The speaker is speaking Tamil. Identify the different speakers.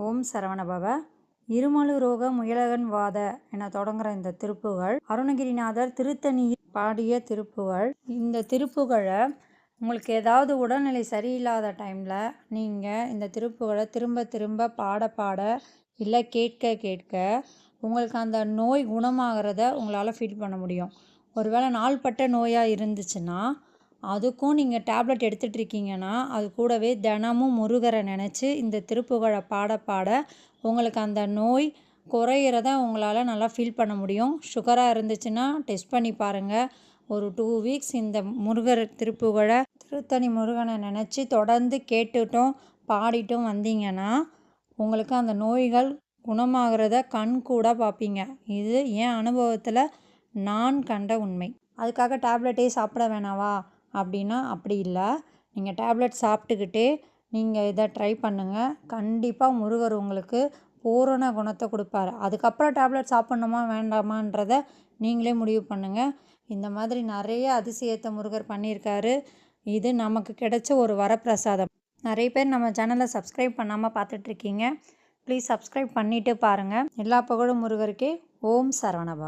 Speaker 1: ஓம் சரவணபவ. இருமலு ரோக முயலகன் வாத என தொடங்குற இந்த திருப்புகழ் அருணகிரிநாதர் திருத்தணியில் பாடிய திருப்புகழ். இந்த திருப்புகழை உங்களுக்கு ஏதாவது உடல்நிலை சரியில்லாத டைமில் நீங்கள் இந்த திருப்புகழை திரும்ப திரும்ப பாட பாட இல்லை கேட்க கேட்க உங்களுக்கு அந்த நோய் குணமாகிறத உங்களால் ஃபீல் பண்ண முடியும். ஒருவேளை நாள்பட்ட நோயாக இருந்துச்சுன்னா அதுக்கும் நீங்கள் டேப்லெட் எடுத்துகிட்டு இருக்கீங்கன்னா அது கூடவே தினமும் முருகரை நினச்சி இந்த திருப்புகழை பாட பாட உங்களுக்கு அந்த நோய் குறையிறத உங்களால் நல்லா ஃபீல் பண்ண முடியும். சுகராக இருந்துச்சுன்னா டெஸ்ட் பண்ணி பாருங்கள். ஒரு 2 வீக்ஸ் இந்த முருகர் திருப்புகழை திருத்தணி முருகனை நினச்சி தொடர்ந்து கேட்டுட்டும் பாடிட்டும் வந்தீங்கன்னா உங்களுக்கு அந்த நோய்கள் குணமாகிறத கண் கூட பார்ப்பீங்க. இது என் அனுபவத்தில் நான் கண்ட உண்மை. அதுக்காக டேப்லெட்டே சாப்பிட வேணாவா அப்படின்னா அப்படி இல்லை. நீங்கள் டேப்லெட் சாப்பிட்டுக்கிட்டே நீங்கள் இதை ட்ரை பண்ணுங்கள். கண்டிப்பாக முருகர் உங்களுக்கு பூரண குணத்தை கொடுப்பாரு. அதுக்கப்புறம் டேப்லெட் சாப்பிட்ணுமா வேண்டாமான்றதை நீங்களே முடிவு பண்ணுங்கள். இந்த மாதிரி நிறைய அதிசயத்தை முருகர் பண்ணியிருக்காரு. இது நமக்கு கிடைச்ச ஒரு வரப்பிரசாதம். நிறைய பேர் நம்ம சேனலை சப்ஸ்கிரைப் பண்ணாமல் பார்த்துட்ருக்கீங்க. ப்ளீஸ் சப்ஸ்கிரைப் பண்ணிவிட்டு பாருங்கள். எல்லா புகழும் முருகருக்கே. ஓம் சரவணபவ.